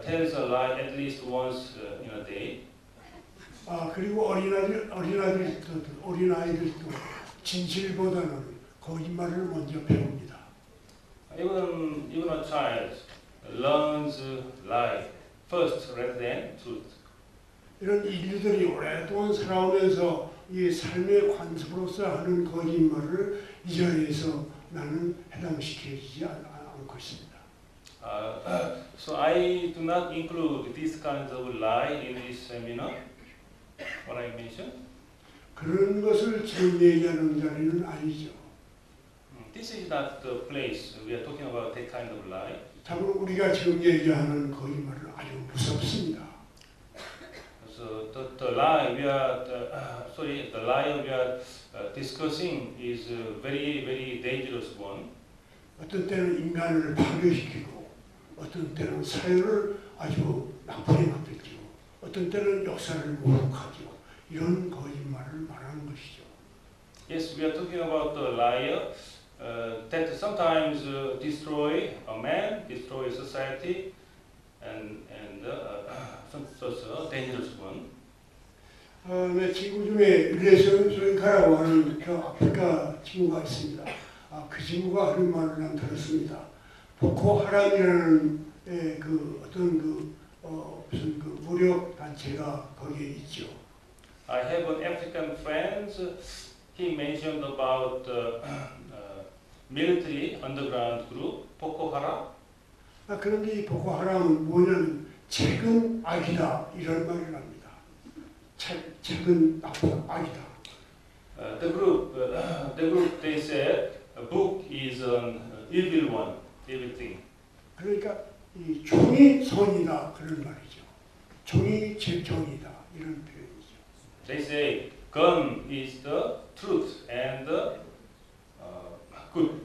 tells a lie at least once in a day. 그리고 어린아이들도 진실보다는 거짓말을 먼저 배웁니다. Even a child learns lie first rather than truth. 이런 인류들이 오랫동안 살아오면서 이 삶의 관습으로서 하는 거짓말을 이 자리에서 나는 해당시키지 않고 있습니다. So I do not include this kind of lie in this seminar. What I mentioned. 그런 것을 지금 얘기하는 자리는 아니죠. This is not the place we are talking about that kind of lie. 참으로 우리가 지금 얘기하는 거짓말은 아주 무섭습니다. So the lie we are the lie we are discussing is a very dangerous one. 어떤 때는 인간을 파괴시키고, 어떤 때는 사회를 아주 나쁘게 만들죠. 어떤 때는 역사를 모독하죠. 이런 거짓말을 말하는 것이죠. Yes, we are talking about the liar that sometimes destroy a man, destroy society, and such a dangerous one. 내 친구 중에 릴레이션카라고 하는 그 아프리카 친구가 있습니다. 그 친구가 하는 말을 난 들었습니다. 보코하람이라는 그 어떤 무슨 그 무력 단체가 거기에 있죠. I have an African friend. He mentioned about military underground group Boko Haram. 그런데 이 보코하람은 뭐냐면 책은 악이다 이런 말을 합니다. 책은 나쁘다, 악이다. The group they said a book is an evil one, evil thing. 그러니까 이 종이 선이다 그런 말이죠. 종이 정이다 이런 표현이죠. They say gun is the truth and good.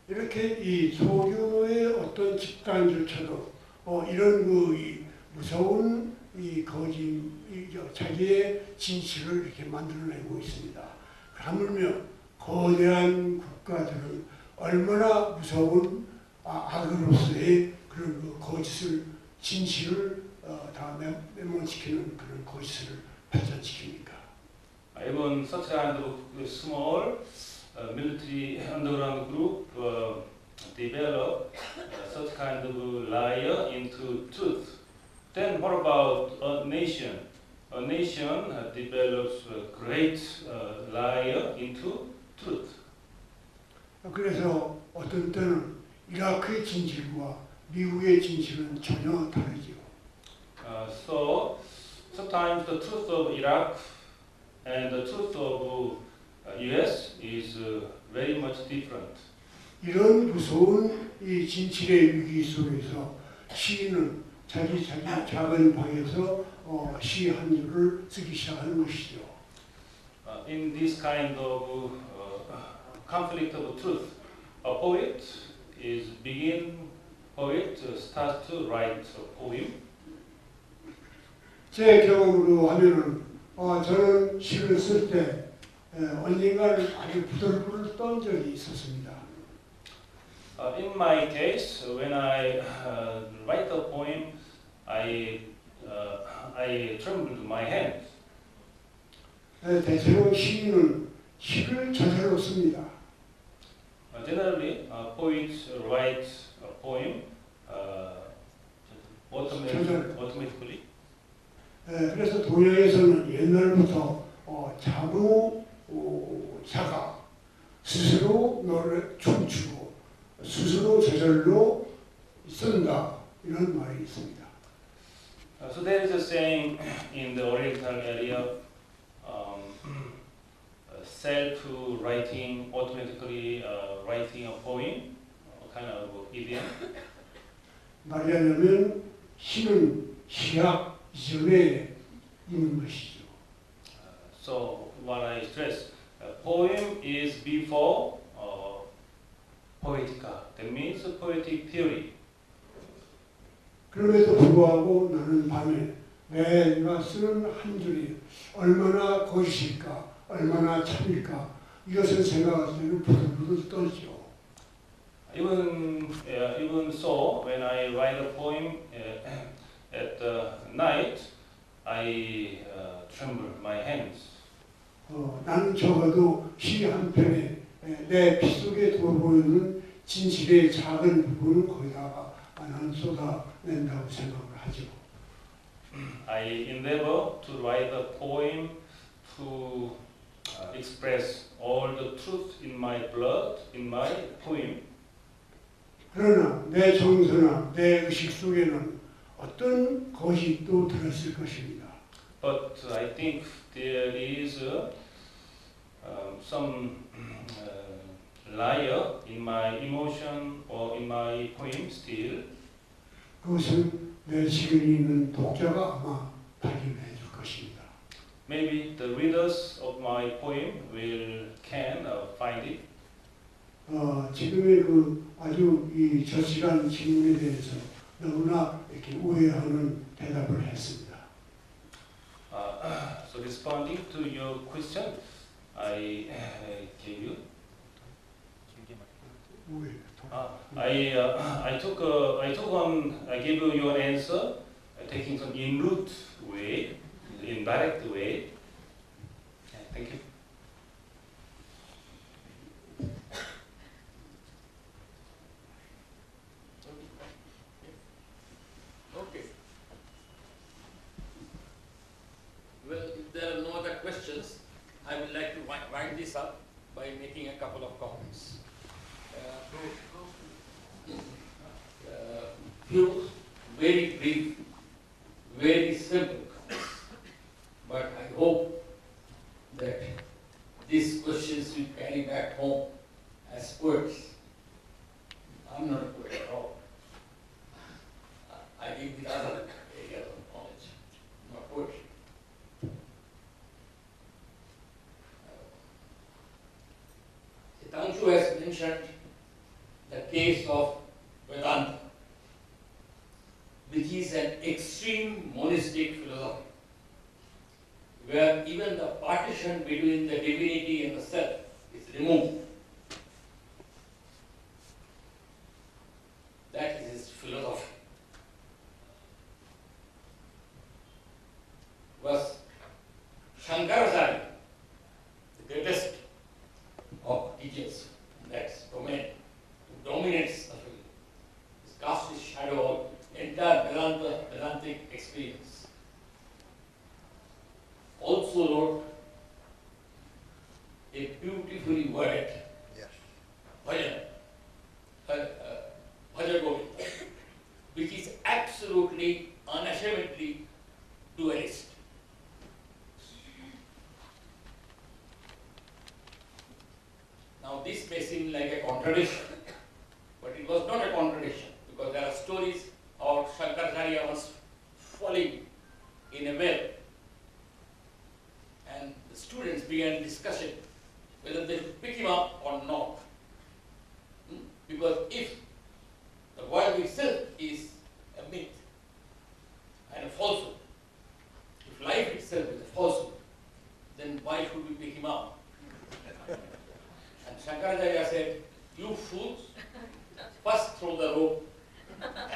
이렇게 이 소규모의 어떤 집단조차도 이런 그 무서운 이 거짓, 자기의 진실을 이렇게 만들어내고 있습니다. 하물며 거대한 국가들은 얼마나 무서운 악으로서의 그런 그 거짓을, 진실을 다 메모시키는 그런 거짓을 발전시킵니까? Even such kind of small military underground group develop such kind of liar into truth. Then what about a nation? A nation develops a great liar into truth. 그래서 어떤 때는 이라크의 진실과 미국의 진실은 전혀 다르죠. So sometimes the truth of Iraq and the truth of US is very much different. 이런 무서운 이 진실의 위기 속에서 시인은 자기 작은 방에서 시 한 줄을 쓰기 시작하는 것이죠. In this kind of conflict of truth, a poet starts to write a poem. 제 경험으로 하면은 저는 시를 쓸 때 언젠가는 아주 부들부들 떤 적이 있었습니다. In my case, when I write a poem, I trembled my hands. 대체로 시인은 시를 저절로 씁니다. Generally, poets write a poem automatically. 그래서 동양에서는 옛날부터 자가 스스로 노래 춤추고 스스로 저절로 쓴다 이런 말이 있습니다. So there is a saying in the Oriental area, self-writing, automatically writing a poem, kind of idiom. 말하자면 시는 시작 이전에 있는 것이죠. So what I stress, a poem is before poetica. That means poetic theory. 그럼에도 불구하고 나는 밤에 내가 쓰는 한 줄이 얼마나 거짓일까, 얼마나 참일까 이것을 생각할 때는 부들부들 떨죠. Even so, when I write a poem at night, I tremble my hands. 나는 적어도 시 한 편에 내 피 속에 돋보이는 진실의 작은 부분을 거기다가 나는 쏟아낸다고 생각을 하죠. I endeavor to write a poem to express all the truth in my blood, in my poem. 그러나 내 정서나 내 의식 속에는 어떤 것이 또 들었을 것입니다. But I think there is some layer in my emotion or in my poem still. 그것은 내 시간이 있는 독자가 아마 발견해 줄 것입니다. Maybe the readers of my poem can find it. 지금의 아주 이 저시간 질문에 대해서 너무나 이렇게 우회하는 대답을 했습니다. So responding to your question, I gave you. I gave you your answer, taking some in route way, indirect way. Thank you. Okay. Well, if there are no other questions, I would like to wind this up by making a couple of comments. Few very brief, very simple comments, but I hope that these questions we carry back home as poets. I'm not a poet at all. I think the other areas of knowledge, not poetry. Tangshu has mentioned the case of Vedanta, which is an extreme monistic philosophy, where even the partition between the divinity and the self is removed. That is his philosophy. Was Shankaracharya, the greatest of teachers in that domain, who dominates the field. He's cast his shadow on entire Vedantic experience. Also wrote a beautifully worded bhajan, Bhaja Govinda, which is absolutely, unashamedly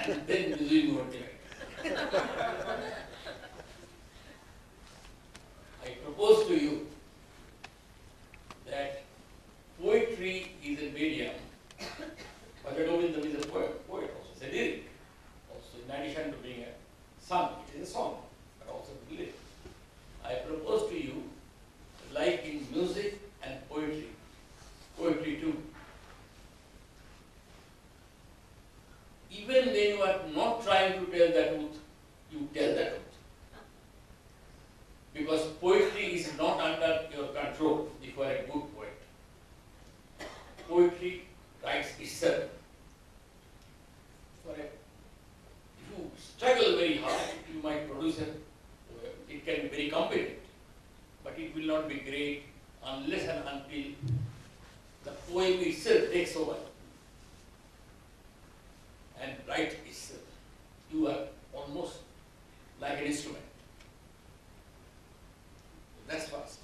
and then resume your debate. I propose to you that poetry is a medium, but Rabindranath is a poet also, it's a lyric. Also, in addition to being a song, it is a song, but also a lyric. I propose to you, like in music and poetry too, even when you are not trying to tell the truth, you tell the truth. Because poetry is not under your control if you are a good poet. Poetry writes itself. If you struggle very hard, you might produce it can be very competent, but it will not be great unless and until the poem itself takes over and writes itself. You are almost like an instrument. That's first.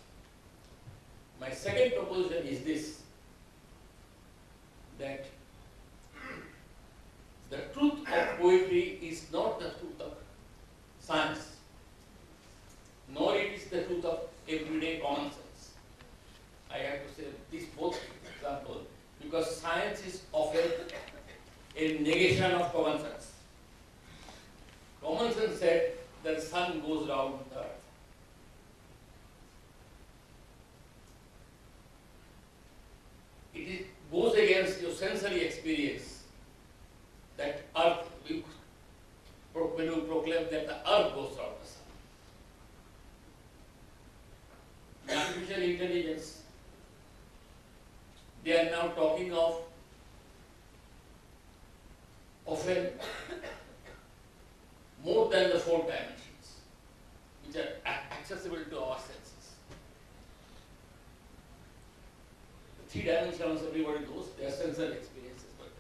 My second proposition is this, that the truth of poetry is not the truth of science, nor it is the truth of everyday common sense. I have to say these both examples because science is often a negation of common sense. Common sense said that the sun goes round the earth. It goes against your sensory experience that earth, when you proclaim that the earth goes round the sun. The artificial intelligence, they are now talking of often more than the 4 dimensions, which are accessible to our senses. The 3 dimensions, everybody knows, they are sensory experiences. But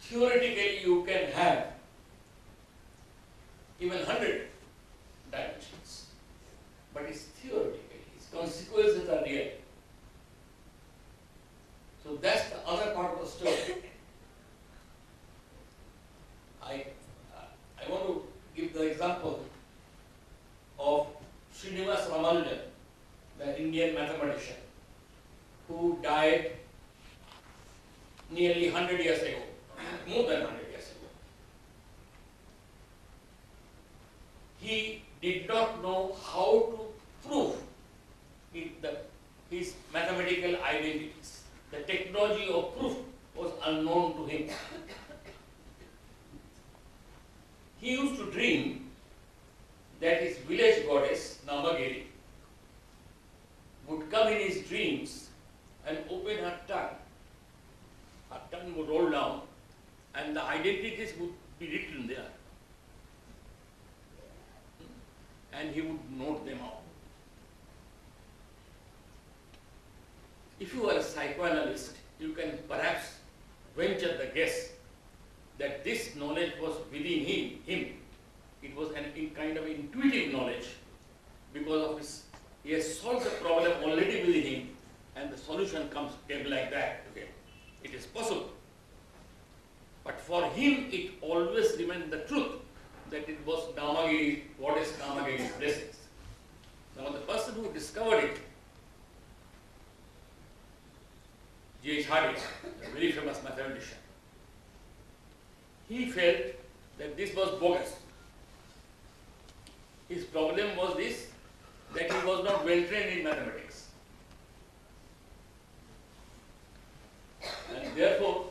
theoretically, you can have even 100 dimensions, but it's theoretical, its consequences are real. So that's the other part of the story. I want to give the example of Srinivas Ramanujan, the Indian mathematician, who died nearly 100 years ago, more than 100 years ago. He did not know how to prove his mathematical identities. The technology of proof was unknown to him. He used to dream that his village goddess, Namagiri, would come in his dreams and open her tongue. Her tongue would roll down and the identities would be written there. And he would note them out. If you are a psychoanalyst, you can perhaps venture the guess that this knowledge was within him. It was a kind of intuitive knowledge because of he has solved the problem already within him and the solution came like that. Okay. It is possible. But for him, it always remained the truth that it was Namagiri, goddess Namagiri's blessings. Now the person who discovered it, J.H. Hardy, a very famous mathematician, he felt that this was bogus. His problem was this, that he was not well trained in mathematics. And therefore,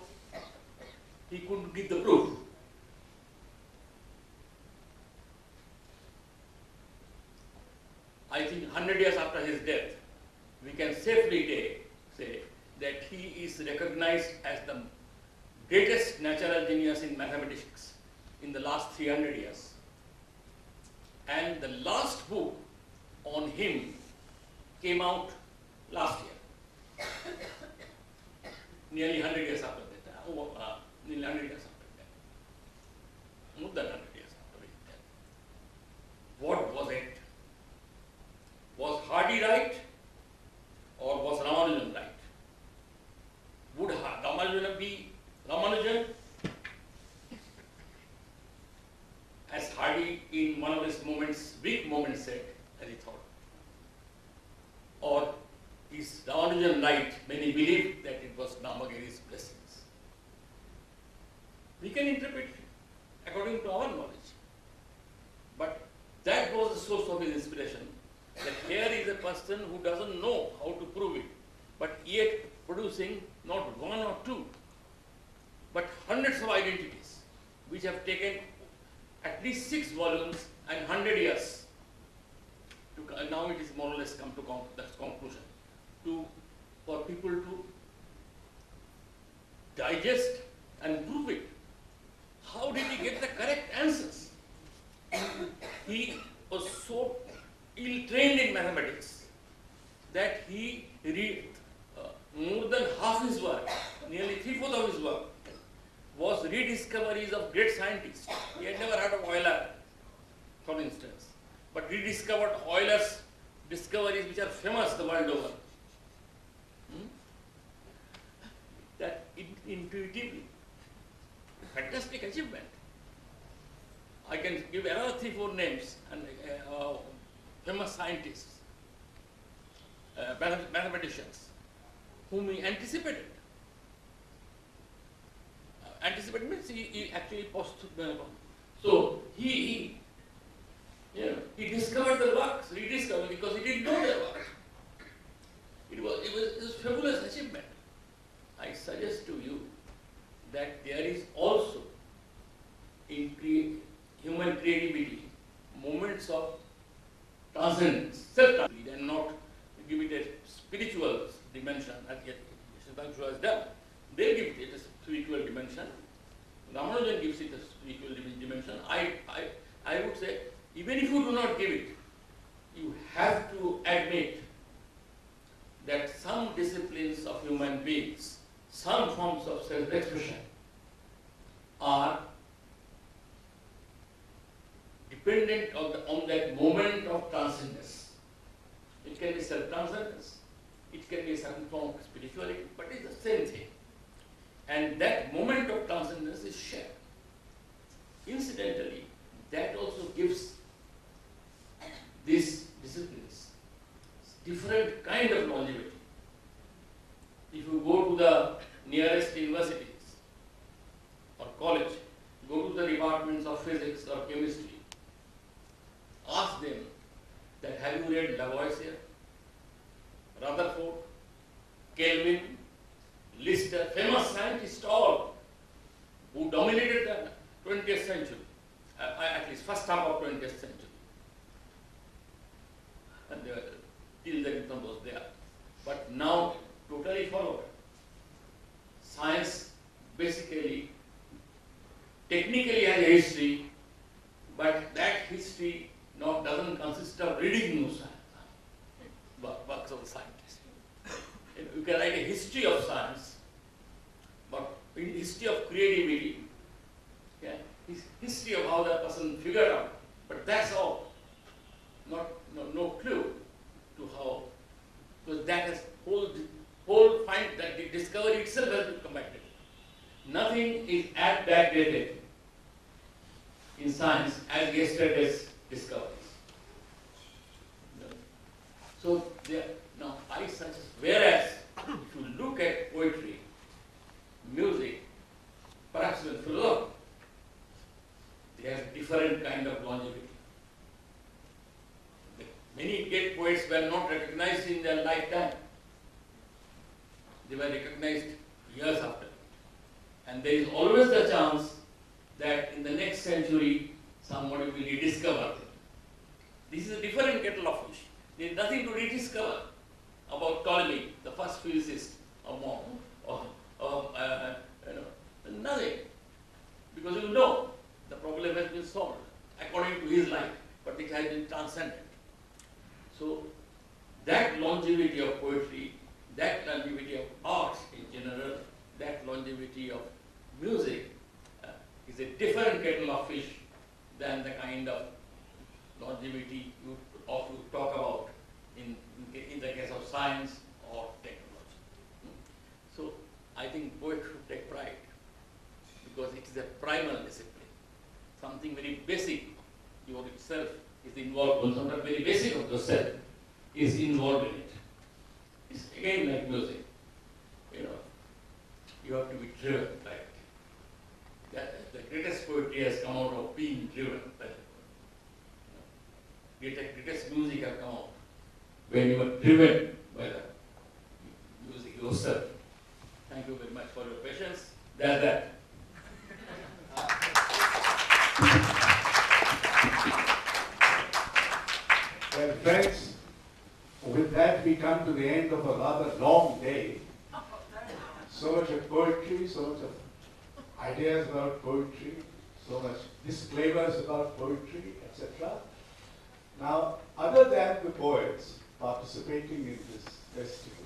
he couldn't give the proof. I think 100 years after his death, we can safely say that he is recognized as the greatest natural genius in mathematics in the last 300 years. And the last book on him came out last year, nearly 100 years after that, nearly 100 years after that, more than 100 years after his death. What was it? Was Hardy right or was Ramanujan right? Would Ramanujan be Ramanujan Gandhi in one of his moments, weak moments said, as he thought, or his Ramanujan night, many believed that it was Namagiri's blessings. We can interpret it according to our knowledge. But that was the source of his inspiration. That here is a person who doesn't know how to prove it, but yet producing not one or two, but hundreds of identities, which have taken at least 6 volumes and 100 years. Now it is more or less come to that conclusion. For people to digest and prove it. How did he get the correct answers? He was so ill-trained in mathematics that he read more than half his work, nearly 3/4 of his work, was rediscoveries of great scientists. He had never heard of Euler, for instance, but rediscovered Euler's discoveries which are famous the world over. That intuitively, fantastic achievement. I can give another 3-4 names and famous scientists, mathematicians, whom he anticipated. Anticipated means he actually so he discovered the works, rediscovered, because he didn't know their works. It was a fabulous achievement. I suggest to you that there is also in human creativity moments of transcendence, self-transcendence, and not give it a spiritual dimension as yet Siddhanta has done. They give it a spiritual dimension. Ramanujan gives it a spiritual dimension. I would say, even if you do not give it, you have to admit that some disciplines of human beings, some forms of self-expression, are dependent on that moment of transcendence. It can be self-transcendence, it can be a certain form of spirituality, but it's the same thing. And that moment of transcendence is shared. Incidentally, that also gives these disciplines different kind of longevity. If you go to the nearest universities or college, go to the departments of physics or chemistry, ask them that have you read Lavoisier, Rutherford, Kelvin, Lister, famous scientists all who dominated the 20th century, at least first half of 20th century. And till then it was there. But now totally forward. Science basically, technically has a history, but that history now doesn't consist of reading new science, works of the scientists. You can write a history of science, but in history of creativity, history of how that person figured out, but that's all. No clue to how, because that has whole find that the discovery itself has been combated. Nothing is as backdated in science as yesterday's discoveries. So now I suggest, whereas if you look at poetry, music, perhaps even philosophy, they have different kind of longevity. Many great poets were not recognized in their lifetime. They were recognized years after. And there is always the chance that in the next century, somebody will rediscover it. This is a different kettle of fish. There is nothing to rediscover about Ptolemy, the first physicist, nothing. Because you know the problem has been solved according to his life, but it has been transcended. So that longevity of poetry, that longevity of art in general, that longevity of music is a different kettle of fish than the kind of longevity you often talk about in the case of science or technology. So I think poetry should take pride because it is a primal discipline, something very basic your self is involved, or sometimes very basic of the self is involved in it. It's again like music. You have to be driven by it. The greatest poetry has come out of being driven by it. Greatest music has come out when you are driven by the music yourself. Thank you very much for your patience. That's that. Well, friends, with that we come to the end of a rather long day. So much of poetry, so much of ideas about poetry, so much disclaimers about poetry, etc. Now, other than the poets participating in this festival,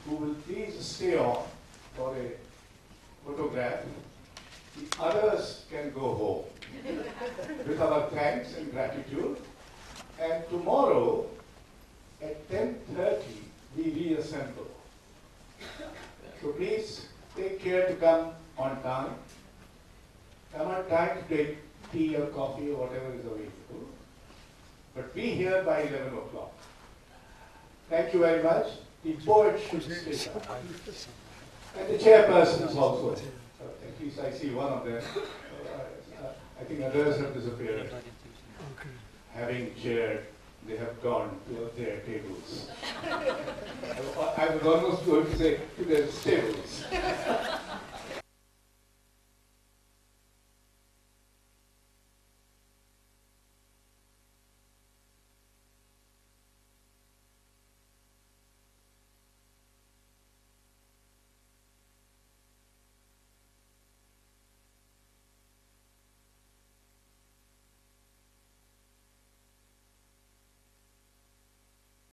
who will please stay on for a photograph, the others can go home with our thanks and gratitude. And tomorrow at 10:30 we reassemble. So please take care to come on time. Come on time to take tea or coffee or whatever is available. But be here by 11 o'clock. Thank you very much. The poet should stay back. And the chairpersons also. At least I see one of them. I think others have disappeared. Having chaired, they have gone to their tables. I was almost going to say to their stables.